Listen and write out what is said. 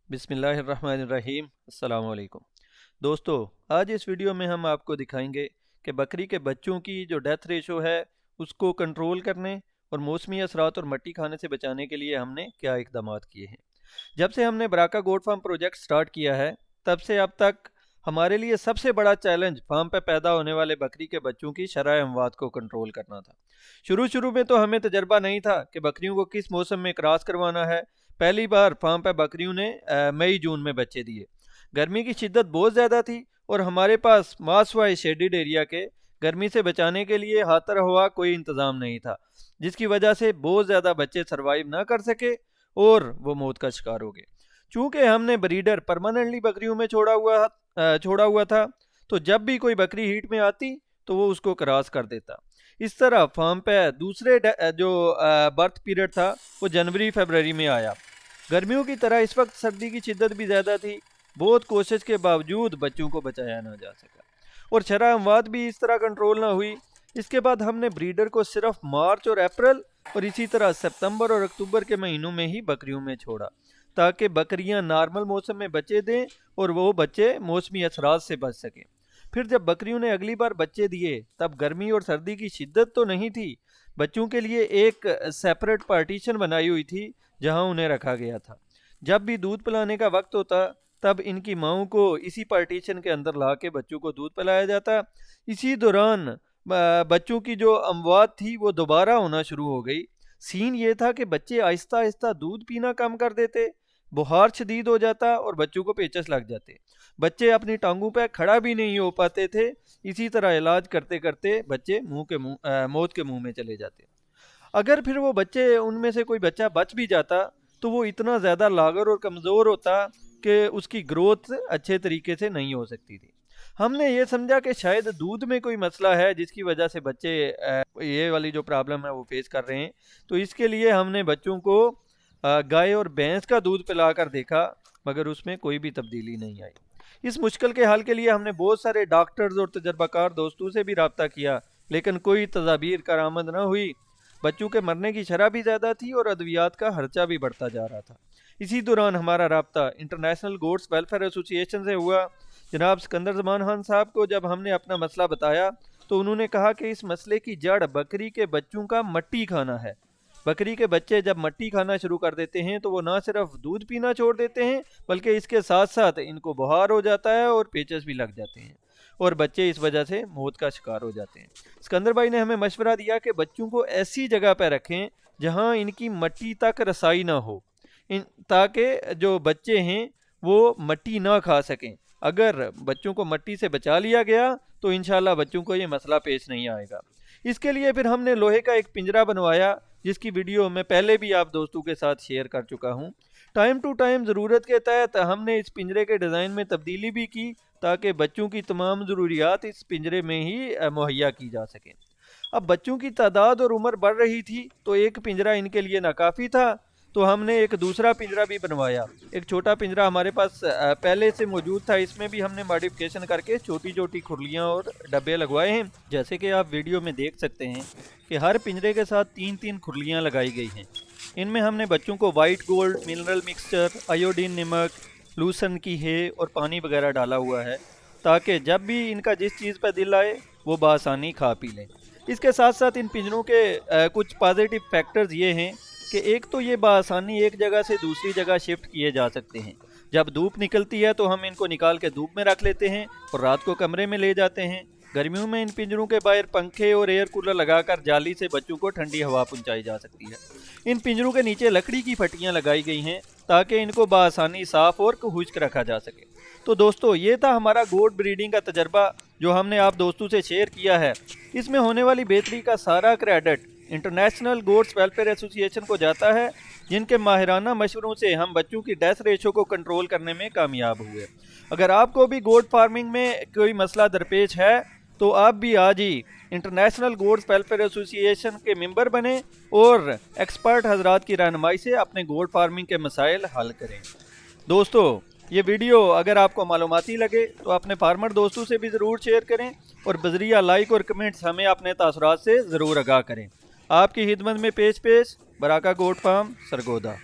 बिस्मिल्लाहिर्रहमानिर्रहीम। अस्सलाम वालेकुम दोस्तों, आज इस वीडियो में हम आपको दिखाएंगे कि बकरी के बच्चों की जो डेथ रेशो है उसको कंट्रोल करने और मौसमी असरात और मट्टी खाने से बचाने के लिए हमने क्या इकदाम किए हैं। जब से हमने Baraka goat farm project start किया है तब से अब तक हमारे लिए सबसे बड़ा चैलेंज फार्म पे पैदा होने वाले बकरी के बच्चों की शरह अमवात को कंट्रोल करना था। शुरू शुरू में तो हमें तजर्बा नहीं था कि बकरियों को किस मौसम में क्रॉस करवाना है। पहली बार फार्म पे बकरियों ने मई जून में बच्चे दिए। गर्मी की शिद्दत बहुत ज़्यादा थी और हमारे पास मास वाइज शेडिड एरिया के गर्मी से बचाने के लिए हाथर हवा कोई इंतज़ाम नहीं था, जिसकी वजह से बहुत ज़्यादा बच्चे सर्वाइव ना कर सके और वो मौत का शिकार हो गए। चूँकि हमने ब्रीडर परमानेंटली बकरियों में छोड़ा हुआ था, तो जब भी कोई बकरी हीट में आती तो वो उसको क्रॉस कर देता। इस तरह फार्म पे दूसरे जो बर्थ पीरियड था वो जनवरी फरवरी में आया। गर्मियों की तरह इस वक्त सर्दी की शिद्दत भी ज़्यादा थी। बहुत कोशिश के बावजूद बच्चों को बचाया ना जा सका और शरह अमवात भी इस तरह कंट्रोल ना हुई। इसके बाद हमने ब्रीडर को सिर्फ मार्च और अप्रैल और इसी तरह सितंबर और अक्टूबर के महीनों में ही बकरियों में छोड़ा, ताकि बकरियां नॉर्मल मौसम में बच्चे दें और वो बच्चे मौसमी असरात से बच सकें। फिर जब बकरियों ने अगली बार बच्चे दिए तब गर्मी और सर्दी की शिद्दत तो नहीं थी। बच्चों के लिए एक सेपरेट पार्टीशन बनाई हुई थी जहां उन्हें रखा गया था। जब भी दूध पिलाने का वक्त होता तब इनकी माओं को इसी पार्टीशन के अंदर ला के बच्चों को दूध पिलाया जाता। इसी दौरान बच्चों की जो अमवात थी वो दोबारा होना शुरू हो गई। सीन ये था कि बच्चे आहिस्ता आहिस्ता दूध पीना कम कर देते, बुखार शदीद हो जाता और बच्चों को पेचस लग जाते। बच्चे अपनी टांगों पर खड़ा भी नहीं हो पाते थे। इसी तरह इलाज करते करते बच्चे मौत के मुंह में चले जाते। अगर फिर वो बच्चे उनमें से कोई बच्चा बच भी जाता तो वो इतना ज़्यादा लागर और कमज़ोर होता कि उसकी ग्रोथ अच्छे तरीके से नहीं हो सकती थी। हमने ये समझा कि शायद दूध में कोई मसला है जिसकी वजह से बच्चे ये वाली जो प्रॉब्लम है वो फेस कर रहे हैं। तो इसके लिए हमने बच्चों को गाय और भैंस का दूध पिलाकर देखा, मगर उसमें कोई भी तब्दीली नहीं आई। इस मुश्किल के हल के लिए हमने बहुत सारे डॉक्टर्स और तजर्बाकार दोस्तों से भी रब्ता किया, लेकिन कोई तदाबीर कारामद न हुई। बच्चों के मरने की शरह भी ज़्यादा थी और अद्वियात का खर्चा भी बढ़ता जा रहा था। इसी दौरान हमारा रब्ता इंटरनेशनल गोट्स वेलफेयर एसोसिएशन से हुआ। जनाब सिकंदर जमान खान साहब को जब हमने अपना मसला बताया तो उन्होंने कहा कि इस मसले की जड़ बकरी के बच्चों का मट्टी खाना है। बकरी के बच्चे जब मट्टी खाना शुरू कर देते हैं तो वो ना सिर्फ दूध पीना छोड़ देते हैं, बल्कि इसके साथ साथ इनको बुखार हो जाता है और पेचस भी लग जाते हैं और बच्चे इस वजह से मौत का शिकार हो जाते हैं। सिकंदर भाई ने हमें मशवरा दिया कि बच्चों को ऐसी जगह पर रखें जहां इनकी मट्टी तक रसाई ना हो, ताकि जो बच्चे हैं वो मट्टी ना खा सकें। अगर बच्चों को मट्टी से बचा लिया गया तो इंशाल्लाह बच्चों को ये मसला पेश नहीं आएगा। इसके लिए फिर हमने लोहे का एक पिंजरा बनवाया, जिसकी वीडियो मैं पहले भी आप दोस्तों के साथ शेयर कर चुका हूँ। टाइम टू टाइम ज़रूरत के तहत हमने इस पिंजरे के डिज़ाइन में तब्दीली भी की, ताकि बच्चों की तमाम ज़रूरियात इस पिंजरे में ही मुहैया की जा सकें। अब बच्चों की तादाद और उम्र बढ़ रही थी तो एक पिंजरा इनके लिए नाकाफ़ी था, तो हमने एक दूसरा पिंजरा भी बनवाया। एक छोटा पिंजरा हमारे पास पहले से मौजूद था, इसमें भी हमने मॉडिफिकेशन करके छोटी छोटी खुरलियाँ और डब्बे लगवाए हैं। जैसे कि आप वीडियो में देख सकते हैं कि हर पिंजरे के साथ 3-3 खुरलियाँ लगाई गई हैं। इनमें हमने बच्चों को white gold, mineral mixture, iodine, नमक, लूसन की है और पानी वगैरह डाला हुआ है, ताकि जब भी इनका जिस चीज़ पर दिल आए वो बआसानी खा पी लें। इसके साथ साथ इन पिंजरों के कुछ पॉजिटिव फैक्टर्स ये हैं कि एक तो ये बआसानी एक जगह से दूसरी जगह शिफ्ट किए जा सकते हैं। जब धूप निकलती है तो हम इनको निकाल के धूप में रख लेते हैं और रात को कमरे में ले जाते हैं। गर्मियों में इन पिंजरों के बाहर पंखे और एयर कूलर लगाकर जाली से बच्चों को ठंडी हवा पहुंचाई जा सकती है। इन पिंजरों के नीचे लकड़ी की फटियां लगाई गई हैं ताकि इनको बआसानी साफ और खुश्क रखा जा सके। तो दोस्तों, ये था हमारा गोट ब्रीडिंग का तजर्बा जो हमने आप दोस्तों से शेयर किया है। इसमें होने वाली बेहतरी का सारा credit international goats welfare association को जाता है, जिनके माहिराना मशवरों से हम बच्चों की डेथ रेशो को कंट्रोल करने में कामयाब हुए। अगर आपको भी गोट फार्मिंग में कोई मसला दरपेश है तो आप भी आज ही इंटरनेशनल गोट्स वेलफेयर एसोसिएशन के मेंबर बने और एक्सपर्ट हजरात की रहनुमाई से अपने गोट फार्मिंग के मसाइल हल करें। दोस्तों, ये वीडियो अगर आपको मालूमाती लगे तो अपने फार्मर दोस्तों से भी ज़रूर शेयर करें और बजरिया लाइक और कमेंट्स हमें अपने तासुरात से ज़रूर आगाह करें। आपकी खिदमत में पेश बराका गोट फार्म, सरगोदा।